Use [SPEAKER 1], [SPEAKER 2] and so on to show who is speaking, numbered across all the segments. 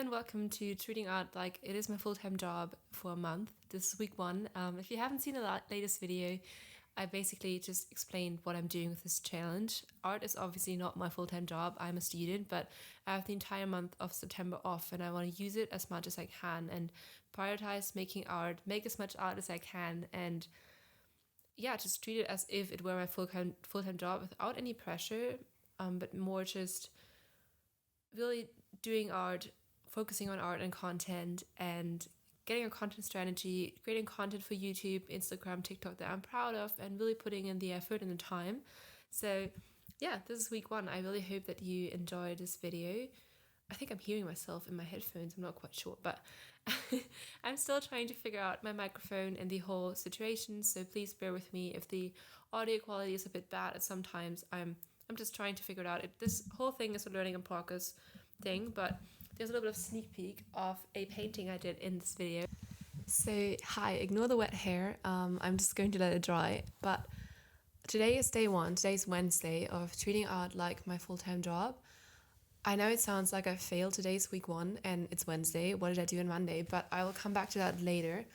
[SPEAKER 1] and welcome to treating art like it is my full-time job for a month. This is week one. If you haven't seen the latest video, I basically just explained what I'm doing with this challenge. Art is obviously not my full-time job. I'm a student, but I have the entire month of September off and I want to use it as much as I can and prioritize making art, make as much art as I can, and yeah, just treat it as if it were my full-time job without any pressure, but more just really doing art, focusing on art and content, and getting a content strategy, creating content for YouTube, Instagram, TikTok that I'm proud of, and really putting in the effort and the time. So yeah, this is week one. I really hope that you enjoy this video. I think I'm hearing myself in my headphones. I'm not quite sure, but I'm still trying to figure out my microphone and the whole situation. So please bear with me if the audio quality is a bit bad at sometimes. I'm just trying to figure it out. This whole thing is a learning in progress thing, but there's a little bit of sneak peek of a painting I did in this video. So hi, ignore the wet hair. I'm just going to let it dry. But today is day one. Today's Wednesday of treating art like my full-time job. I know it sounds like I failed. Today's week one and it's Wednesday. What did I do on Monday? But I will come back to that later.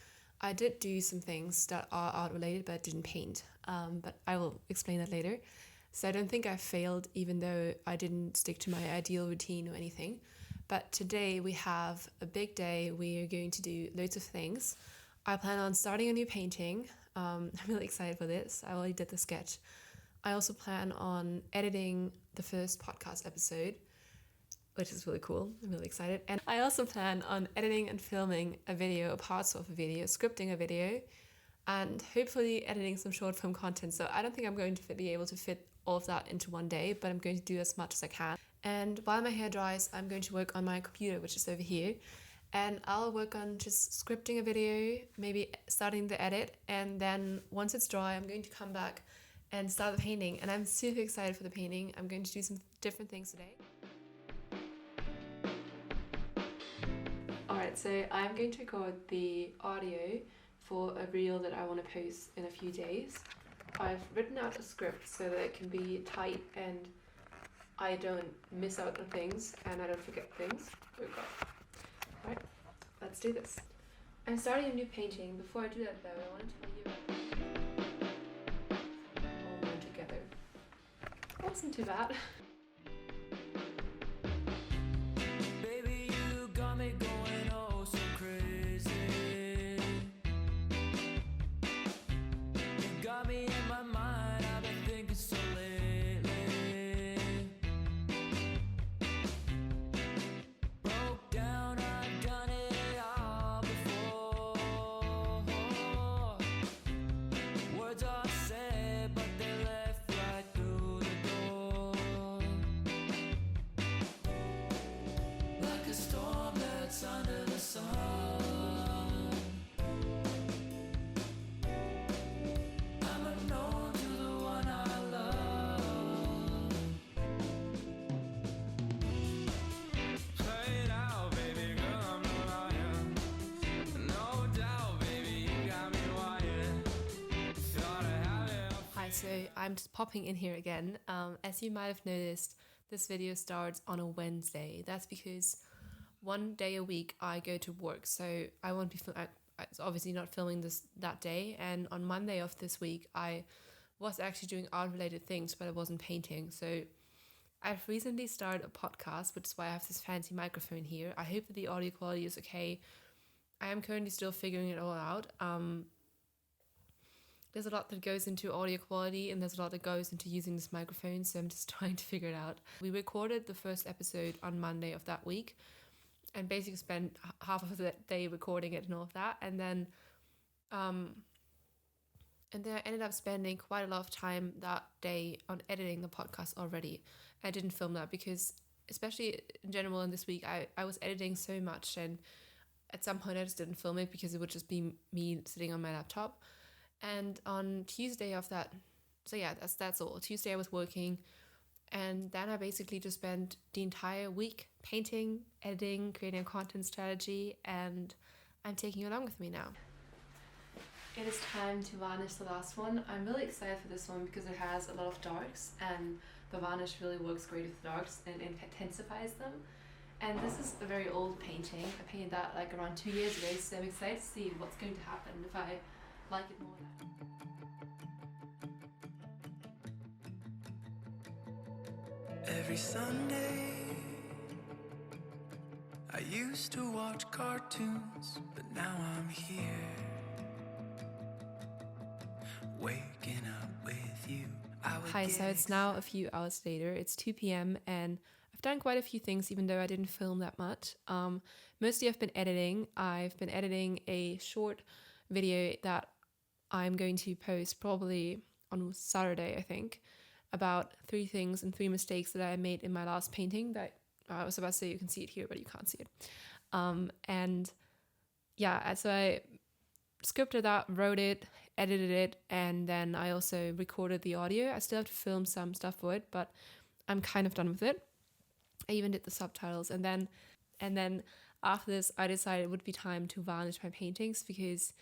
[SPEAKER 1] I did do some things that are art related, but I didn't paint. But I will explain that later. So I don't think I failed, even though I didn't stick to my ideal routine or anything. But today we have a big day. We are going to do loads of things. I plan on starting a new painting. I'm really excited for this. I already did the sketch. I also plan on editing the first podcast episode, which is really cool. I'm really excited. And I also plan on editing and filming a video, parts of a video, scripting a video, and hopefully editing some short film content. So I don't think I'm going to be able to fit all of that into one day, but I'm going to do as much as I can. And while my hair dries, I'm going to work on my computer, which is over here. And I'll work on just scripting a video, maybe starting the edit. And then once it's dry, I'm going to come back and start the painting. And I'm super excited for the painting. I'm going to do some different things today. Alright, so I'm going to record the audio for a reel that I want to post in a few days. I've written out a script so that it can be tight and I don't miss out on things and I don't forget things. Oh god. Alright, let's do this. I'm starting a new painting. Before I do that though, I want to tell you about all went together. It wasn't too bad.
[SPEAKER 2] Baby, you got me going oh so crazy. You got me in my mind, I've been thinking so lately. Broke down, I've done it all before. Words are said, but they left right through the door. Like a storm that's under the sun. I'm unknown to the one I love. Play it out, baby girl, I'm no liar. No doubt, baby, you got me wired. Thought I had it all.
[SPEAKER 1] Hi, so I'm just popping in here again. As you might have noticed, this video starts on a Wednesday. That's because one day a week I go to work, so I won't be obviously not filming this that day. And on Monday of this week, I was actually doing art-related things, but I wasn't painting. So I've recently started a podcast, which is why I have this fancy microphone here. I hope that the audio quality is okay. I am currently still figuring it all out. There's a lot that goes into audio quality and there's a lot that goes into using this microphone, so I'm just trying to figure it out. We recorded the first episode on Monday of that week and basically spent half of the day recording it and all of that, and then I ended up spending quite a lot of time that day on editing the podcast already. I didn't film that because, especially in general in this week, I was editing so much, and at some point I just didn't film it because it would just be me sitting on my laptop. And on Tuesday of that, so yeah, that's all. Tuesday I was working, and then I basically just spent the entire week painting, editing, creating a content strategy, and I'm taking you along with me now. It is time to varnish the last one. I'm really excited for this one because it has a lot of darks, and the varnish really works great with darks and intensifies them. And this is a very old painting. I painted that like around 2 years ago, so I'm excited to see what's going to happen if I like it more now.
[SPEAKER 2] Every Sunday, I used to watch cartoons, but now I'm here, waking up with you.
[SPEAKER 1] Hi, so it's now a few hours later. It's 2 p.m. and I've done quite a few things, even though I didn't film that much. Mostly I've been editing. I've been editing a short video that I'm going to post probably on Saturday, I think, about 3 things and 3 mistakes that I made in my last painting that I was about to say you can see it here, but you can't see it. And yeah, so I scripted that, wrote it, edited it, and then I also recorded the audio. I still have to film some stuff for it, but I'm kind of done with it. I even did the subtitles, and then after this, I decided it would be time to varnish my paintings because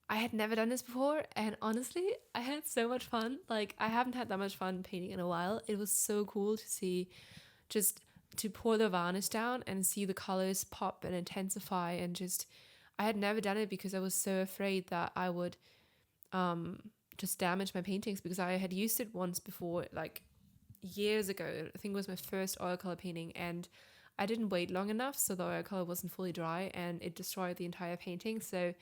[SPEAKER 1] I had never done this before, and honestly, I had so much fun. Like, I haven't had that much fun painting in a while. It was so cool to see, just to pour the varnish down and see the colors pop and intensify, and just, I had never done it because I was so afraid that I would just damage my paintings, because I had used it once before, like years ago. I think it was my first oil color painting, and I didn't wait long enough, so the oil color wasn't fully dry and it destroyed the entire painting. So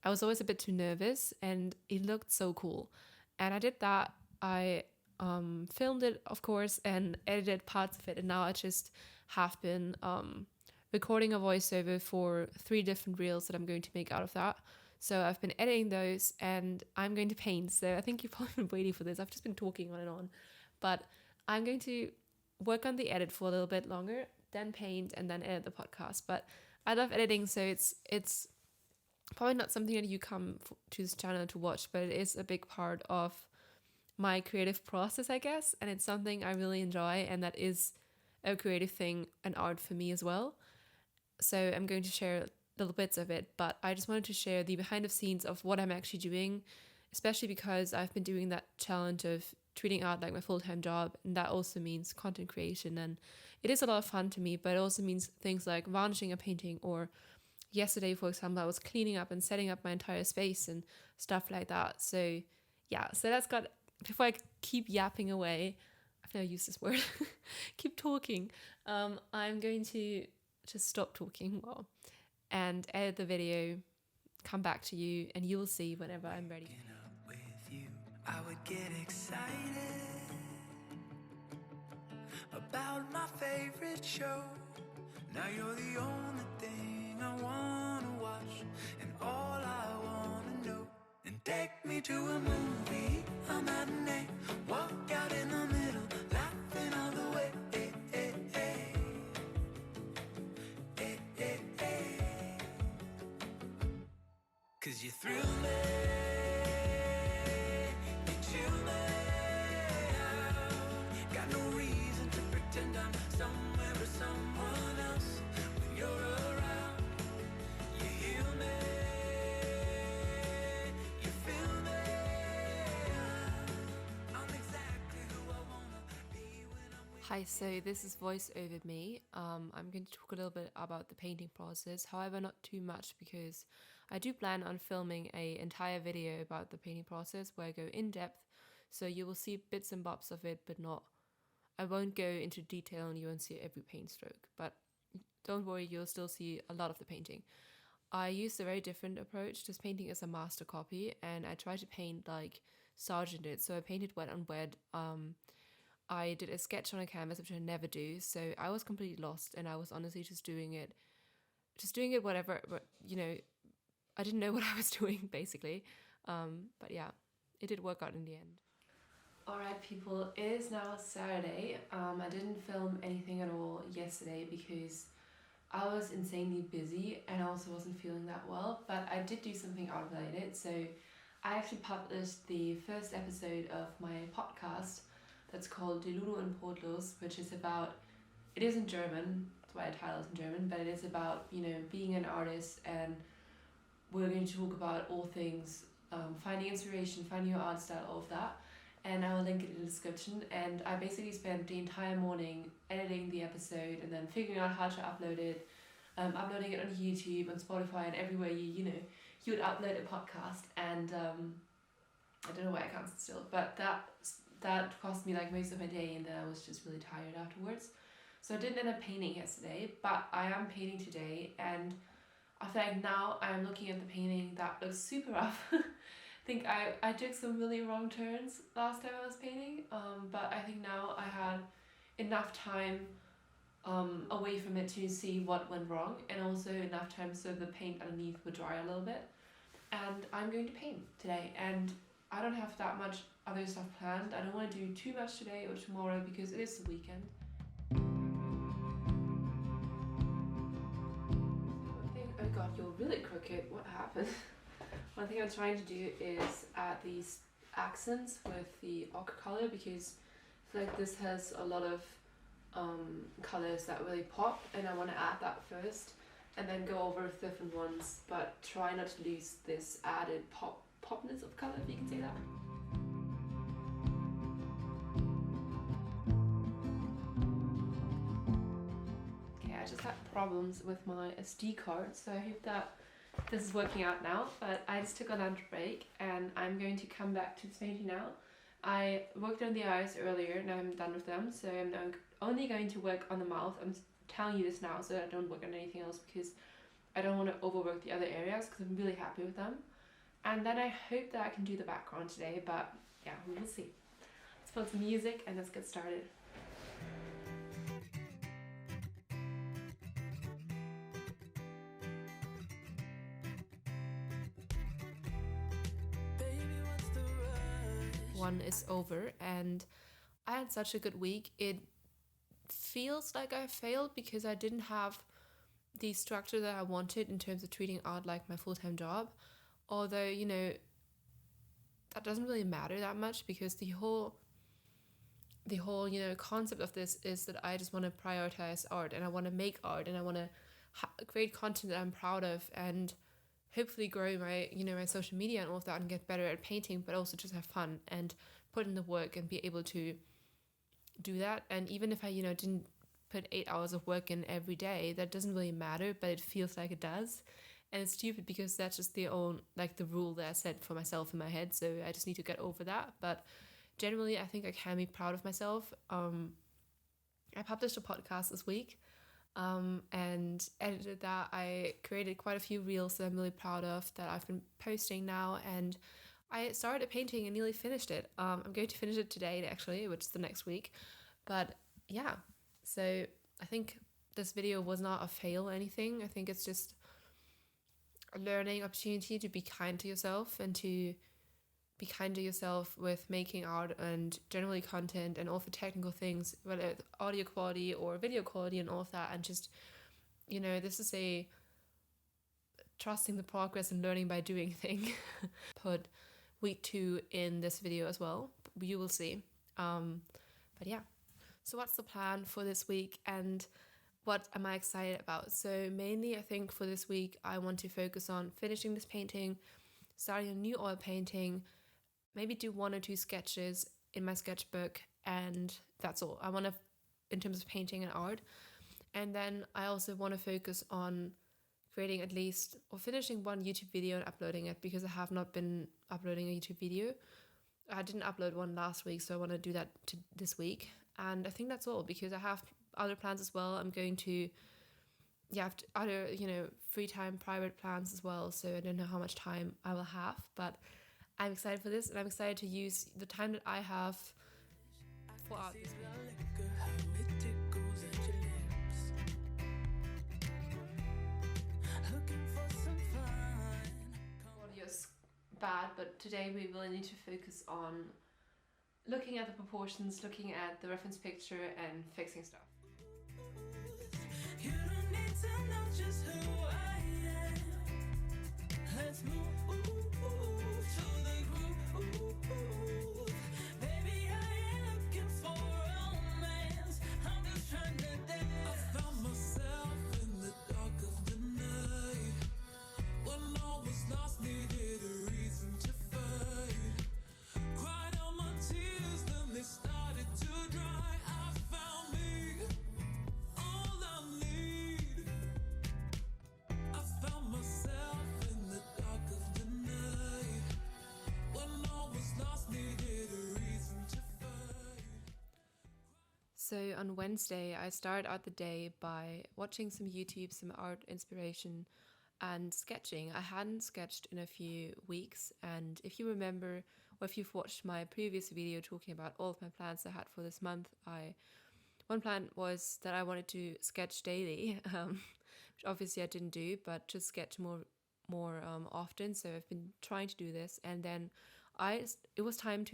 [SPEAKER 1] I was always a bit too nervous, and it looked so cool. And I did that. I filmed it, of course, and edited parts of it, and now I just have been recording a voiceover for 3 different reels that I'm going to make out of that. So I've been editing those, and I'm going to paint. So I think you've probably been waiting for this. I've just been talking on and on, but I'm going to work on the edit for a little bit longer, then paint, and then edit the podcast. But I love editing, so it's probably not something that you come to this channel to watch, but it is a big part of my creative process, I guess, and it's something I really enjoy, and that is a creative thing, an art for me as well. So I'm going to share little bits of it, but I just wanted to share the behind the scenes of what I'm actually doing, especially because I've been doing that challenge of treating art like my full-time job, and that also means content creation, and it is a lot of fun to me, but it also means things like varnishing a painting, or yesterday, for example, I was cleaning up and setting up my entire space and stuff like that. So yeah, so that's got, before I keep yapping away, I've never used this word, keep talking, I'm going to just stop talking, well, and edit the video, come back to you, and you'll see whenever I'm ready.
[SPEAKER 2] With you, I would get excited about my favorite show. Now you're the only thing I wanna watch, and all I wanna know. And take me to a movie, a matinee, walk out in the middle, laughing all the way. Cause you thrill me, you chill me out. Got no reason to pretend I'm somewhere or someone else when you're around. You heal me, you feel me. I'm exactly who I wanna be when I'm with you.
[SPEAKER 1] Hi, so this is voice over me. I'm going to talk a little bit about the painting process, however, not too much, because I do plan on filming an entire video about the painting process where I go in depth, so you will see bits and bobs of it, but not, I won't go into detail and you won't see every paint stroke, but don't worry, you'll still see a lot of the painting. I used a very different approach. This painting is a master copy, and I try to paint like Sargent did, so I painted wet on wet. I did a sketch on a canvas, which I never do, so I was completely lost, and I was honestly just doing it whatever, but you know, I didn't know what I was doing, basically. But yeah, it did work out in the end. Alright people, it is now Saturday. I didn't film anything at all yesterday because I was insanely busy and I also wasn't feeling that well, but I did do something art related. So I actually published the first episode of my podcast that's called De Ludo and Brotlos, which is about, it is in German, that's why I titled it in German, but it is about, you know, being an artist, and we're going to talk about all things, finding inspiration, finding your art style, all of that. and I will link it in the description. And I basically spent the entire morning editing the episode and then figuring out how to upload it, uploading it on YouTube, on Spotify, and everywhere you would upload a podcast. And I don't know why I can't sit still, but that cost me like most of my day, and then I was just really tired afterwards. So I didn't end up painting yesterday, but I am painting today, and I feel like now I'm looking at the painting that looks super rough. I think I took some really wrong turns last time I was painting, but I think now I had enough time away from it to see what went wrong, and also enough time so the paint underneath would dry a little bit. And I'm going to paint today, and I don't have that much other stuff planned. I don't want to do too much today or tomorrow because it is the weekend. Oh god, you're really crooked. What happened? One thing I'm trying to do is add these accents with the ochre color, because I feel like this has a lot of colors that really pop, and I want to add that first and then go over different ones, but try not to lose this added popness of color, if you can say that. Okay, I just had problems with my SD card, so I hope that this is working out now, but I just took a lunch break and I'm going to come back to this painting now. I worked on the eyes earlier, now I'm done with them, so I'm now only going to work on the mouth. I'm telling you this now so that I don't work on anything else, because I don't want to overwork the other areas, because I'm really happy with them. And then I hope that I can do the background today, but yeah, we'll see. Let's put some music and let's get started. One is over, and I had such a good week. It feels like I failed because I didn't have the structure that I wanted in terms of treating art like my full-time job. Although, that doesn't really matter that much, because the whole concept of this is that I just want to prioritize art, and I want to make art, and I want to create content that I'm proud of, and hopefully grow my my social media and all of that, and get better at painting, but also just have fun and put in the work and be able to do that. And even if I didn't put 8 hours of work in every day, that doesn't really matter, but it feels like it does. And it's stupid because that's just the rule that I set for myself in my head, so I just need to get over that. But generally I think I can be proud of myself. I published a podcast this week, and edited that. I created quite a few reels that I'm really proud of that I've been posting now, and I started painting and nearly finished it. I'm going to finish it today actually, which is the next week. But yeah, so I think this video was not a fail or anything. I think it's just a learning opportunity to be kind to yourself, and to be kind to yourself with making art and generally content and all the technical things, whether it's audio quality or video quality and all of that. And just, this is a trusting the progress and learning by doing thing. Put week 2 in this video as well. You will see. But yeah. So what's the plan for this week, and what am I excited about? So mainly I think for this week I want to focus on finishing this painting, starting a new oil painting, maybe do 1 or 2 sketches in my sketchbook, and that's all I want to in terms of painting and art. And then I also want to focus on creating at least, or finishing 1 YouTube video and uploading it, because I have not been uploading a YouTube video. I didn't upload one last week, so I want to do that this week. And I think that's all, because I have other plans as well. I'm going to have other free time, private plans as well, so I don't know how much time I will have, but I'm excited for this, and I'm excited to use the time that I have for art this week. Audio's bad, but today we really need to focus on looking at the proportions, looking at the reference picture, and fixing stuff. You don't need to know just who I am. Let's move to the groove. Baby, I ain't looking for romance. I'm just trying to dance. I found myself in the dark of the night, when all was lost, needed a reason to fight. Cried all my tears. So on Wednesday, I started out the day by watching some YouTube, some art inspiration, and sketching. I hadn't sketched in a few weeks, and if you remember, or if you've watched my previous video talking about all of my plans I had for this month, one plan was that I wanted to sketch daily, which obviously I didn't do, but just sketch more often. So I've been trying to do this, and then it was time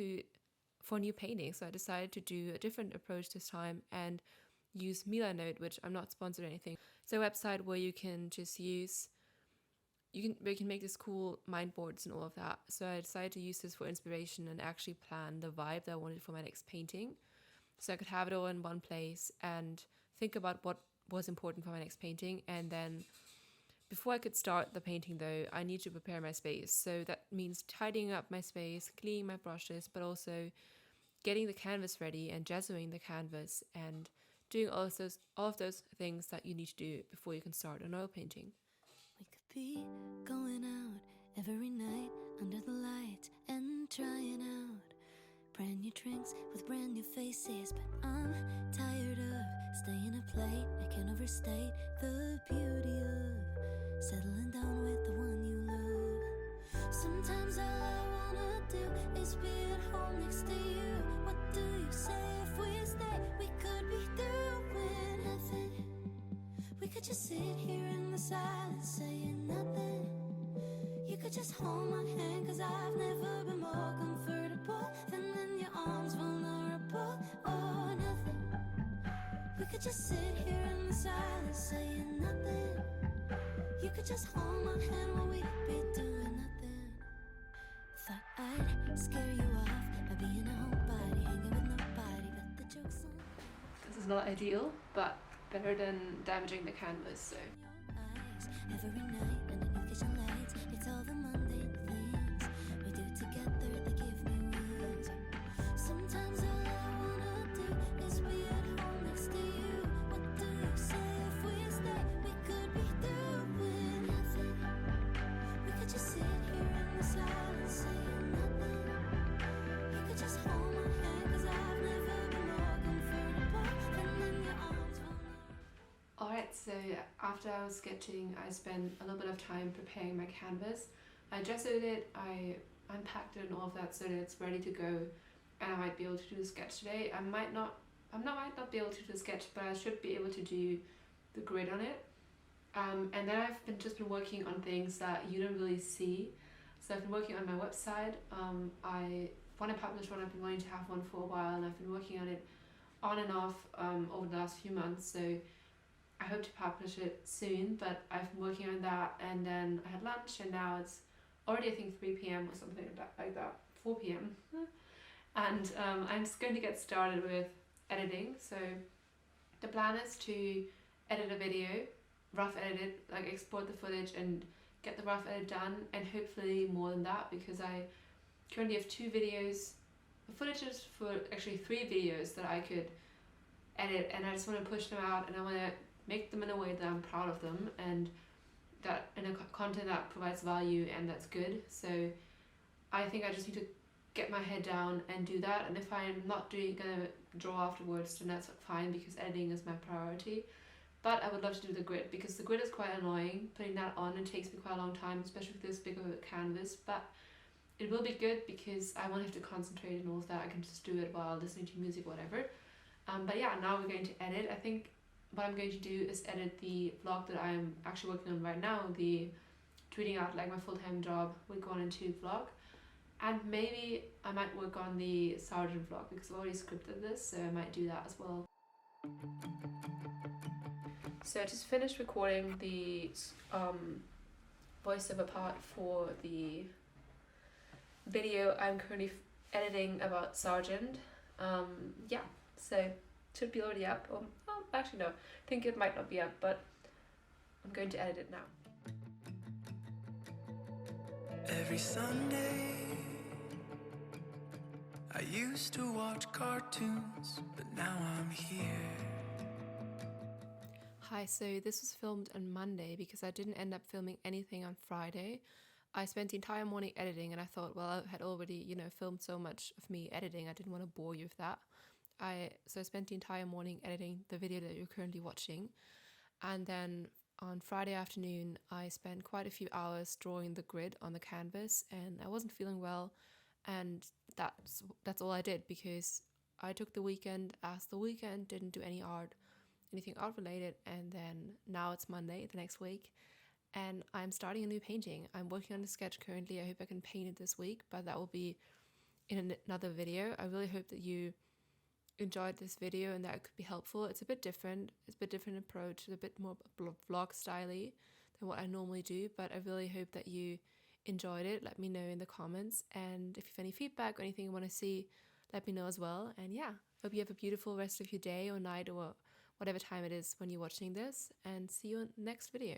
[SPEAKER 1] for new painting. So I decided to do a different approach this time and use Milanote, which I'm not sponsored or anything. It's a website where you can just use you can make this cool mind boards and all of that. So I decided to use this for inspiration and actually plan the vibe that I wanted for my next painting. So I could have it all in one place and think about what was important for my next painting. And then before I could start the painting though, I need to prepare my space. So that means tidying up my space, cleaning my brushes, but also getting the canvas ready and gessoing the canvas and doing all of those things that you need to do before you can start an oil painting.
[SPEAKER 3] We could be going out every night under the lights and trying out brand new drinks with brand new faces, but I'm tired of staying up late. I can't overstate the beauty of settling down with the one you love. Sometimes all I wanna do is be at home next to you. What do you say if we stay? We could be doing nothing. We could just sit here in the silence saying nothing. You could just hold my hand, cause I've never been more comfortable than in your arms, vulnerable or nothing. We could just sit here in the silence saying nothing. You could just hold my hand while we'd be doing nothing. Thought I'd scare you off by being a homebody, hanging with nobody but the joke's on
[SPEAKER 1] This is not ideal, but better than damaging the canvas, so.
[SPEAKER 3] your eyes. Every night underneath kitchen lights, it's all the mundane things we do together that give me wings. Sometimes all I wanna do is be at home next to you. What do you say if we stay? We could be doing nothing. We could just sit here in the silence saying nothing. You could just hold my hand, cause I've never been more comfortable than in your arms.
[SPEAKER 1] Alright, so after I was sketching, I spent a little bit of time preparing my canvas. I gessoed it, I unpacked it and all of that so that it's ready to go, and I might be able to do the sketch today. I might not be able to do the sketch, but I should be able to do the grid on it. And then I've just been working on things that you don't really see. So I've been working on my website. I want to publish one. I've been wanting to have one for a while, and I've been working on it on and off over the last few months. So I hope to publish it soon, but I've been working on that, and then I had lunch, and now it's already, I think, 3 p.m. or something like that, 4 p.m. And I'm just going to get started with editing. So the plan is to edit a video, rough edit it, like export the footage and get the rough edit done, and hopefully more than that, because I currently have 2 videos. The footage is for actually 3 videos that I could edit, and I just want to push them out, and I want to make them in a way that I'm proud of them, and that in a content that provides value and that's good. So I think I just need to get my head down and do that, and if I'm not gonna draw afterwards, then that's fine, because editing is my priority. But I would love to do the grid, because the grid is quite annoying. Putting that on, it takes me quite a long time, especially with this big of a canvas, but it will be good because I won't have to concentrate and all of that. I can just do it while listening to music, whatever. But yeah, now we're going to edit. I think what I'm going to do is edit the vlog that I'm actually working on right now, the tweeting out like my full-time job week 1 and 2 vlog. And maybe I might work on the Sergeant vlog, because I've already scripted this, so I might do that as well. So I just finished recording the voiceover part for the video I'm currently editing about Sergeant. Yeah, so it should be already up. Actually no, I think it might not be up, but I'm going to edit it now.
[SPEAKER 2] Every Sunday I used to watch cartoons, but now I'm here.
[SPEAKER 1] Hi, so this was filmed on Monday because I didn't end up filming anything on Friday. I spent the entire morning editing, and I thought, well, I had already, filmed so much of me editing, I didn't want to bore you with that. I spent the entire morning editing the video that you're currently watching, and then on Friday afternoon I spent quite a few hours drawing the grid on the canvas, and I wasn't feeling well, and that's all I did, because I took the weekend as the weekend, didn't do anything art related, and then now it's Monday the next week and I'm starting a new painting. I'm working on a sketch currently. I hope I can paint it this week, but that will be in another video. I really hope that you enjoyed this video and that it could be helpful. It's a bit different. It's a bit different approach. It's a bit more vlog styly than what I normally do, but I really hope that you enjoyed it. Let me know in the comments, and if you have any feedback or anything you want to see, let me know as well. And yeah, hope you have a beautiful rest of your day or night or whatever time it is when you're watching this, and see you in the next video.